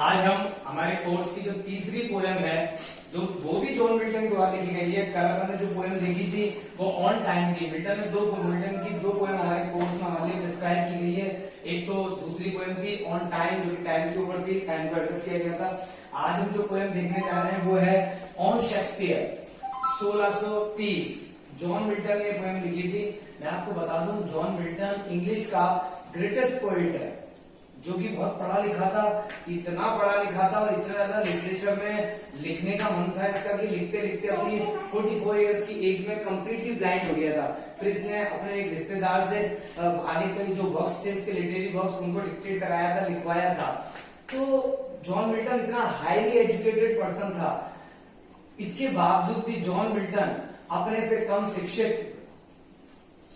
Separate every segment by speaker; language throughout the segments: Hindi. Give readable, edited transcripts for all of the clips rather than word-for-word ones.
Speaker 1: आज हम हमारे कोर्स की जो तीसरी पोयम है, जो वो भी जॉन मिल्टन द्वारा लिखी गई है। कल हमने जो पोयम देखी थी वो ऑन टाइम की, मिल्टन की दो पोयम हमारे कोर्स में हमारे लिए प्रिस्क्राइब की गई है। एक तो दूसरी पोयम थी ऑन टाइम, जो कि टाइम के ऊपर थी, टाइम को एड्रेस किया गया था। आज हम जो पोयम देखने जा रहे हैं वो है ऑन शेक्सपियर 1630। जॉन मिल्टन ने पोयम लिखी थी। मैं आपको बता दूं, जॉन मिल्टन इंग्लिश का ग्रेटेस्ट पोइट है, जो कि बहुत पढ़ा लिखा था, इतना पढ़ा लिखा था और इतना ज्यादा लिटरेचर में लिखने का मन था इसका कि लिखते लिखते अपनी 44 इयर्स की एज में कंप्लीटली ब्लाइंड हो गया था। फिर इसने अपने एक रिश्तेदार से आगे कई जो वर्क्स थे इसके लिटरेरी वर्क्स उनको डिक्टेट कराया था, लिखवाया था। तो जॉन मिल्टन इतना हाईली एजुकेटेड पर्सन था, इसके बावजूद भी जॉन मिल्टन अपने से कम शिक्षित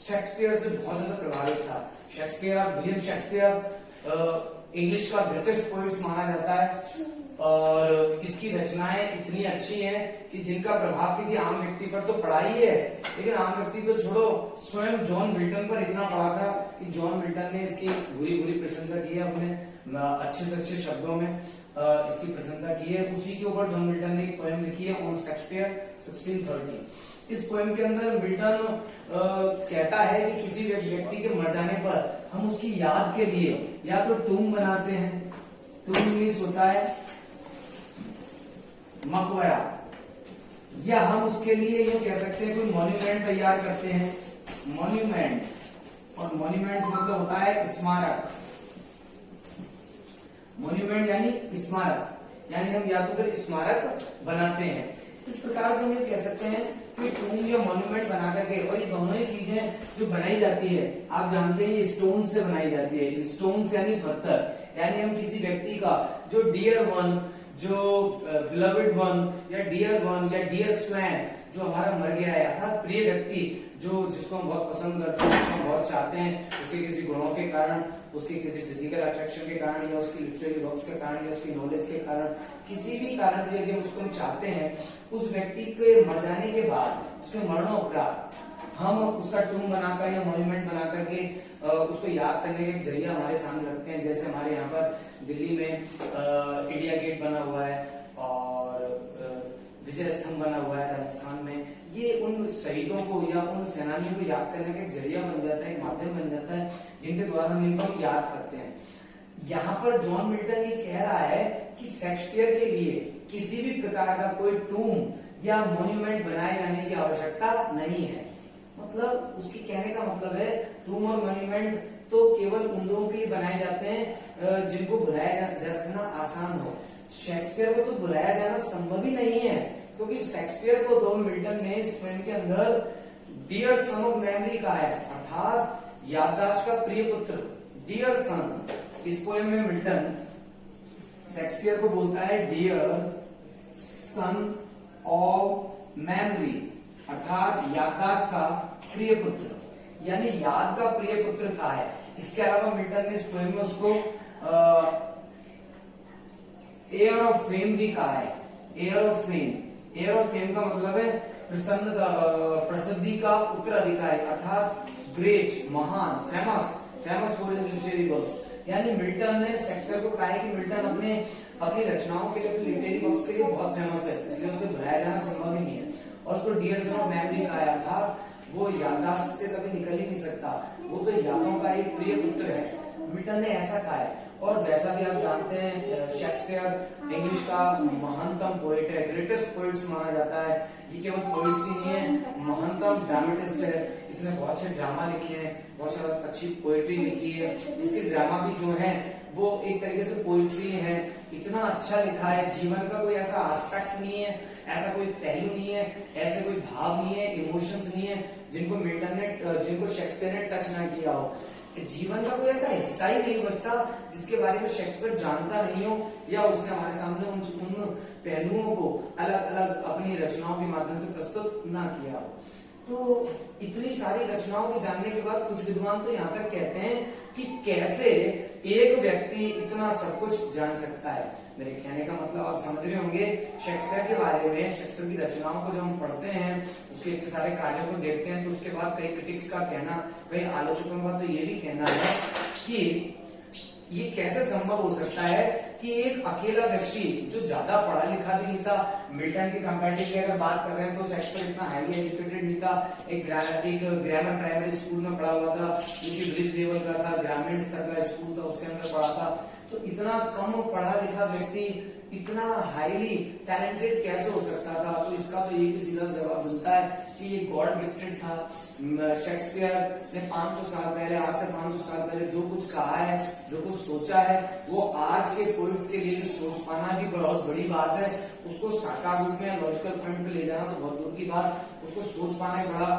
Speaker 1: शेक्सपियर से बहुत ज्यादा प्रभावित था। शेक्सपियर, विलियम शेक्सपियर इंग्लिश का ग्रेटेस्ट पोइट्स माना जाता है और इसकी रचनाएं इतनी अच्छी हैं कि जिनका प्रभाव किसी आम व्यक्ति पर तो पड़ा ही है, लेकिन आम व्यक्ति तो छोड़ो, स्वयं जॉन मिल्टन पर इतना पड़ा था कि जॉन मिल्टन ने इसकी बुरी बुरी प्रशंसा की है, अपने अच्छे से अच्छे शब्दों में इसकी प्रशंसा की है। उसी के ऊपर जॉन मिल्टन ने एक पोएम लिखी है ऑन शेक्सपियर 1630। इस पोएम के अंदर मिल्टन कहता है कि किसी व्यक्ति के मर जाने पर हम उसकी याद के लिए या तो टूम बनाते हैं, टूम मीन्स होता है मकबरा, या हम उसके लिए ये कह सकते हैं कोई मॉन्यूमेंट तैयार करते हैं, मॉन्यूमेंट। और मॉन्यूमेंट मतलब होता है स्मारक। मॉन्यूमेंट यानी स्मारक, यानी हम या तो फिर स्मारक बनाते हैं। इस प्रकार से हम ये कह सकते हैं कि टूम या मॉन्यूमेंट बना करके, और ये दोनों ही चीजें जो बनाई जाती है आप जानते हैं स्टोन से बनाई जाती है। स्टोन यानी पत्थर, यानी हम किसी व्यक्ति का जो डियर वन, जो बिलवेड वन या डियर वन या डियर स्वैन जो हमारा मर गया है, अर्थात प्रिय व्यक्ति जो जिसको हम बहुत पसंद करते हैं, जिसको हम बहुत चाहते हैं, उसके किसी गुणों के कारण, उसके किसी फिजिकल अट्रैक्शन के कारण या उसकी लिटरेरी वर्क्स के कारण या उसकी नॉलेज के कारण, किसी भी कारण से यदि हम उसको चाहते हैं, उस व्यक्ति के मर जाने के बाद, उसके मरणोपरांत हम उसका टूम बनाकर या मॉन्यूमेंट बना करके उसको याद करने का एक जरिया हमारे सामने रखते हैं। जैसे हमारे यहाँ पर दिल्ली में इंडिया गेट बना हुआ है और विजय स्तंभ बना हुआ है राजस्थान में। ये उन शहीदों को या उन सेनानियों को याद करने का एक जरिया बन जाता है, एक माध्यम बन जाता है, जिनके द्वारा हम इनको याद करते हैं। यहाँ पर जॉन मिल्टन ये कह रहा है कि शेक्सपियर के लिए किसी भी प्रकार का कोई टूम या मॉन्यूमेंट बनाए जाने की आवश्यकता नहीं है। मतलब उसकी कहने का मतलब है टूम और मॉन्यूमेंट तो केवल उन लोगों के लिए बनाए जाते हैं जिनको बुलाया जा सकना आसान हो। शेक्सपियर को तो बुलाया जाना संभव ही नहीं है, क्योंकि शेक्सपियर को तो मिल्टन ने इस पोएम के अंदर डियर सन ऑफ मेमोरी कहा है, अर्थात याददाश्त का प्रिय पुत्र, डियर सन। इस पोएम में मिल्टन शेक्सपियर को बोलता है डियर सन ऑफ मेमोरी, अर्थात याददाश्त का प्रिय पुत्र, यानी याद का प्रिय पुत्र कहा है। इसके अलावा मिल्टन ने इस पोएम में उसको एयर ऑफ फेम भी कहा है। Air of fame, air of fame का मतलब है प्रसिद्धि का उत्तराधिकारी, अर्थात ग्रेट, महान, famous, famous for his literary works. यानी मिल्टन ने शेक्सपियर को कहा है कि मिल्टन अपनी रचनाओं के लिए, अपने लिटरेरी वर्क्स के लिए बहुत फेमस है, इसलिए उसे बुलाया जाना संभव ही नहीं है। और उसको डियर सन ऑफ मेमोरी कहा है, अर्थात वो याददाश्त से कभी निकल ही नहीं सकता, वो तो यादों का एक प्रिय पुत्र है। मिल्टन ने ऐसा कहा है। और जैसा भी आप जानते हैं शेक्सपियर इंग्लिश का महानतम पोएट है, ग्रेटेस्ट पोएट्स माना जाता है। ये केवल पोएट्स ही नहीं है, महानतम ड्रामेटिस्ट है। इसने बहुत अच्छे ड्रामा लिखे हैं, बहुत सारा अच्छी पोएट्री लिखी है। इसके ड्रामा भी जो है वो एक तरीके से पोएट्री है। इतना अच्छा लिखा है, जीवन का कोई ऐसा एस्पेक्ट नहीं है, ऐसा कोई पहलू नहीं है, ऐसे कोई भाव नहीं है, इमोशंस नहीं है जिनको शेक्सपियर ने टच ना किया हो। जीवन का कोई ऐसा हिस्सा ही नहीं बचता जिसके बारे में शेक्सपियर जानता नहीं हो या उसने हमारे सामने उन पहलुओं को अलग अलग अपनी रचनाओं के माध्यम से प्रस्तुत ना किया हो। तो इतनी सारी रचनाओं को जानने के बाद कुछ विद्वान तो यहाँ तक कहते हैं कि कैसे एक व्यक्ति इतना सब कुछ जान सकता है। मेरे कहने का मतलब आप समझ रहे होंगे, शेक्सपियर के बारे में, शेक्सपियर की रचनाओं को जब हम पढ़ते हैं, उसके इतने सारे कार्यों को देखते हैं, तो उसके बाद कई क्रिटिक्स का कहना, कई आलोचकों का तो ये भी कहना है कि ये कैसे संभव हो सकता है कि एक अकेला व्यक्ति जो ज्यादा पढ़ा लिखा भी नहीं था, मिल्टन के कंपैरेटिवली अगर बात कर रहे हैं तो शेक्सपियर इतना हाईली एजुकेटेड नहीं था, एक ग्रामर प्राइमरी स्कूल में पढ़ा हुआ था, जो कि ब्रिज लेवल का था, ग्रामीण स्तर का स्कूल था, उसके अंदर पढ़ा था। तो इतना कम पढ़ा लिखा व्यक्ति इतना हाईली टैलेंटेड कैसे हो सकता था? तो इसका तो एक ही सीधा जवाब बनता है कि ये गॉड गिफ्टेड था। शेक्सपियर ने 500 साल पहले, आज से 500 साल पहले जो कुछ कहा है, जो कुछ सोचा है, वो आज के पोइट्स के लिए सोच पाना भी बहुत बड़ी बात है। उसको साकार रूप में लॉजिकल पॉइंट पे ले जाना तो बहुत दूर की बात, उसको सोच पाना बड़ा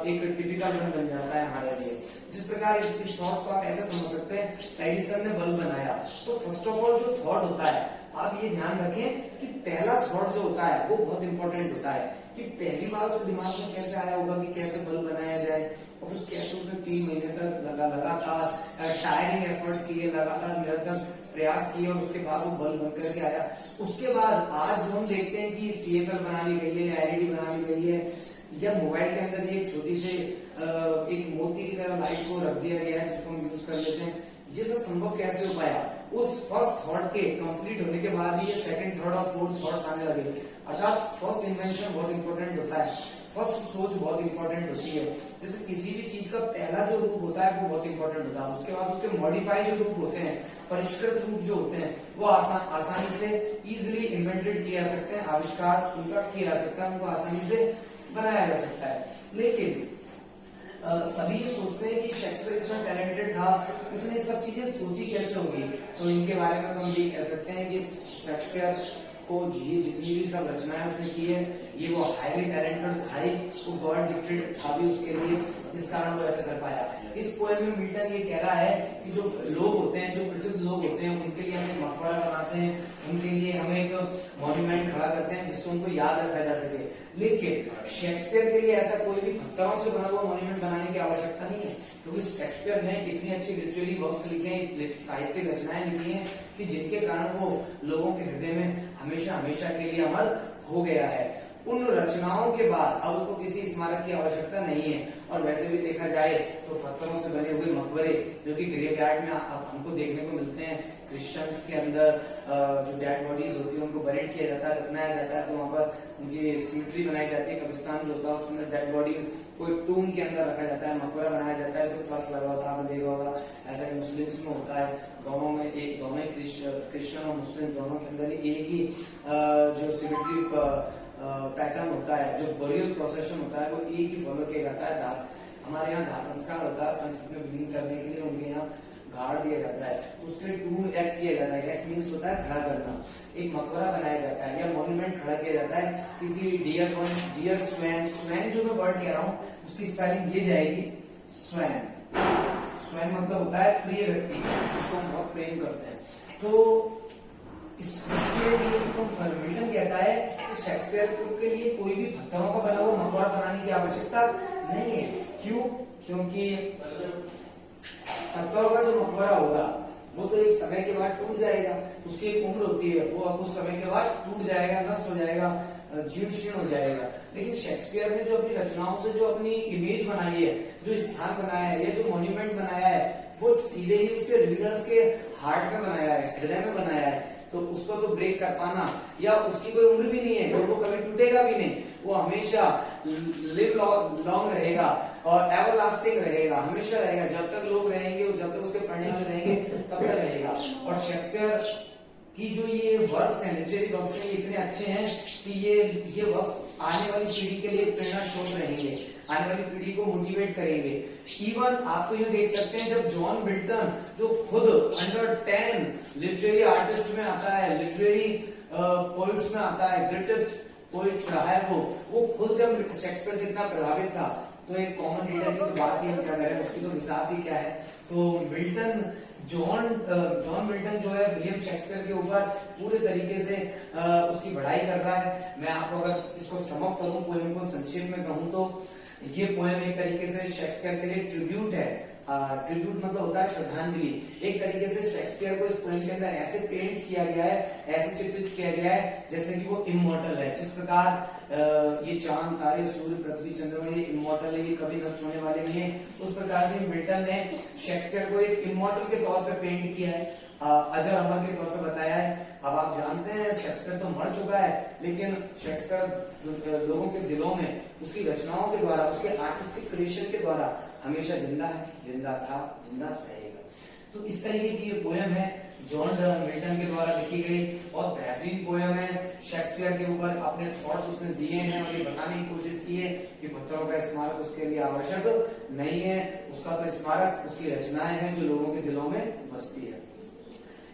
Speaker 1: एक टिपिकल बन जाता है हमारे लिए। जिस प्रकार इस थॉट्स को आप ऐसे समझ सकते हैं, एडिसन ने बल्ब बनाया तो फर्स्ट ऑफ ऑल जो थॉट होता है, आप ये ध्यान रखें कि पहला थॉट जो होता है वो बहुत इंपॉर्टेंट होता है कि पहली बार जो दिमाग में कैसे आया होगा कि कैसे बल्ब बनाया जाए, और फिर कैसे उसने 3 महीने तक लगातार टायरिंग एफर्ट्स किए, लगातार निरंतर प्रयास किए, और उसके बाद वो बल्ब बन करके आया। उसके बाद आज जो हम देखते हैं कि CFL बना ली गई है या LED बना ली गई है, या मोबाइल के अंदर ये छोटी से एक मोती की तरह लाइट को रख दिया गया है जिसको हम यूज कर लेते हैं। ये सब संभव कैसे हो पाया? उस फर्स्ट थॉट के कंप्लीट होने के बाद ये सेकंड, थर्ड और फोर्थ थॉट्स आने लगे। अर्थात फर्स्ट इन्वेंशन बहुत इंपॉर्टेंट होता है, फर्स्ट सोच बहुत इंपॉर्टेंट होती है। जैसे किसी भी चीज का पहला जो रूप होता है वो बहुत इंपॉर्टेंट होता है, उसके बाद उसके मॉडिफाई जो रूप होते हैं, परिष्कृत रूप जो होते हैं, वो आसानी से इजिली इन्वेंटेड किए जा सकते हैं, आविष्कार उनका किया जा सकता है, उनको आसानी से बनाया जा सकता है। लेकिन सभी ये सोचते हैं कि शेक्सपियर इतना टैलेंटेड था, उसने सब चीजें सोची कैसे होगी? तो इनके बारे में तो हम ये कह सकते हैं कि शेक्सपियर को जितनी भी सब रचनाएं उसने की है, ये वो हाईली टैलेंटेड था ही, वो गॉड गिफ्टेड था भी उसके लिए, इस कारण वो ऐसा कर पाया। इस पोएम में मिल्टन ये कह रहा है कि जो लोग होते हैं, जो प्रसिद्ध लोग होते हैं, उनके लिए हम एक मकबरा बनाते हैं, उनके लिए हम एक मॉन्यूमेंट खड़ा करते हैं जिससे उनको याद रखा जा सके। लेकिन शेक्सपियर के लिए ऐसा कोई भी पत्थरों से बना हुआ मॉन्यूमेंट बनाने की आवश्यकता नहीं है, क्योंकि शेक्सपियर ने इतनी अच्छी लिटरेरी वर्क्स लिखे हैं, साहित्यिक रचनाएं लिखी हैं कि जिनके कारण वो लोगों के हृदय में हमेशा हमेशा के लिए अमर हो गया है। उन रचनाओं के बाद अब उसको किसी स्मारक की आवश्यकता नहीं है। और वैसे भी देखा जाए तो पत्थरों से बने हुए मकबरे जो कि ग्रेवयार्ड में हमको देखने को मिलते हैं, क्रिश्चियंस के अंदर जो डेड बॉडीज होती है उनको बरेड किया जाता है, दफनाया जाता है, तो वहां पर उनकी सिमेट्री बनाई जाती है, कब्रिस्तान जो होता है उसके अंदर डेड बॉडीज को एक टूम के अंदर रखा जाता है, मकबरा बनाया जाता है, उसको प्लस लगा होता है, आपने देखा होगा। ऐसा मुस्लिम्स में होता है, दोनों में क्रिश्चियन और मुस्लिम दोनों के अंदर एक ही जो सिमेट्री पैटर्न होता है, जो बरियल प्रोसेशन होता है वो एक ही फॉलो किया जाता है। हमारे यहाँ दाह संस्कार होता है, पंचतत्व में विलीन करने के लिए उनके यहाँ गाड़ दिया जाता है, उसके टूम एक्ट किया जाता है। एक्ट मीन्स होता है खड़ा करना, एक मकबरा बनाया जाता है या मॉन्यूमेंट खड़ा किया जाता है किसी डियर स्वैन जो मैं वर्ड कह रहा हूँ उसकी स्पेलिंग ये जाएगी स्वैन। स्वैन मतलब होता है प्रिय व्यक्ति, जिसको हम बहुत प्रेम करते हैं। तो इसके लिए तो मिल्टन कहता है कि शेक्सपियर के लिए कोई भी पत्थरों का बना हुआ मकबरा बनाने की आवश्यकता नहीं है। क्यों? क्योंकि पत्थरों का जो मकबरा होगा वो तो एक समय के बाद टूट जाएगा, उसकी एक उम्र होती है, वो अब उस समय के बाद टूट जाएगा, नष्ट हो जाएगा, जीर्ण शीर्ण हो जाएगा। लेकिन शेक्सपियर ने जो अपनी रचनाओं से जो अपनी इमेज बनाई है, जो स्थान बनाया है, या जो मॉन्यूमेंट बनाया है, वो सीधे ही उसके रीडर्स के हार्ट में बनाया है, हृदय में बनाया है। तो उसको तो ब्रेक कर पाना, या उसकी कोई उम्र भी नहीं है, तो वो कभी टूटेगा भी नहीं, वो हमेशा लिव लॉन्ग रहेगा और एवरलास्टिंग रहेगा, हमेशा रहेगा। जब तक लोग रहेंगे, जब तक उसके पढ़ने वाले रहेंगे, तब तक रहेगा। और शेक्सपियर की जो ये वर्क्स हैं, लिटरेरी वर्क्स हैं, इतने अच्छे हैं कि ये वर्क्स आने वाली पीढ़ी के लिए प्रेरणा स्रोत रहेंगे, आने वाली पीढ़ी को मोटिवेट करेंगे। इवन आप तो ये देख सकते हैं, जब जॉन मिल्टन जो खुद अंडर 10 लिटरेरी आर्टिस्ट में आता है, लिटरेरी पोइट्स में आता है, ग्रेटेस्ट पोइट रहा है वो खुद जब शेक्सपियर से इतना प्रभावित था, तो एक कॉमन रीडर की तो बात ही हम क्या करें, उसकी तो मिसाल ही क्या है। तो मिल्टन जॉन मिल्टन जो है विलियम शेक्सपियर के ऊपर पूरे तरीके से उसकी बढ़ाई कर रहा है। मैं आपको अगर इसको समअप करूं, पोएम को संक्षेप में कहूं, तो ये पोएम एक तरीके से शेक्सपियर के लिए ट्रिब्यूट है, ट्रिब्यूट मतलब होता है श्रद्धांजलि। एक तरीके से शेक्सपियर को इस पोएम के अंदर ऐसे पेंट किया गया है, ऐसे चित्रित किया गया है जैसे कि वो इमॉर्टल है। जिस प्रकार ये चांद तारे सूर्य पृथ्वी चंद्रमा ये इमॉर्टल है, ये कभी नष्ट होने वाले नहीं है, उस प्रकार से मिल्टन ने शेक्सपियर को एक इमॉर्टल के तौर पर पेंट किया है, अजर अमर के तौर पर बताया है। अब आप जानते हैं शेक्सपियर तो मर चुका है, लेकिन शेक्सपियर लोगों के दिलों में उसकी रचनाओं के द्वारा, उसके आर्टिस्टिक क्रिएशन के द्वारा हमेशा जिंदा है, जिंदा था, जिंदा रहेगा। तो इस तरीके की ये पोएम है, जॉन मिल्टन के द्वारा लिखी गई और बेहतरीन पोएम है। शेक्सपियर के ऊपर अपने थॉट्स उसने दिए हैं और ये बताने की कोशिश की है कि पत्थरों का स्मारक उसके लिए आवश्यक नहीं है, उसका तो स्मारक उसकी रचनाएं हैं जो लोगों के दिलों में बसती है।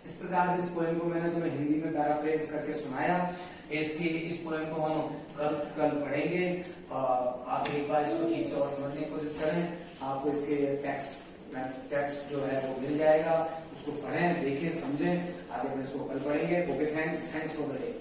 Speaker 1: इस प्रकार से इस पोएम को मैंने तुम्हें हिंदी में पैराफ्रेज करके सुनाया। इस पोएम को हम कल पढ़ेंगे। आप एक बार इसको ठीक से और समझने की कोशिश करें, आपको इसके टेक्स्ट जो है वो मिल जाएगा, उसको पढ़ें, देखें, समझें। आगे हम इसको कल पढ़ेंगे। Okay, thanks for the day.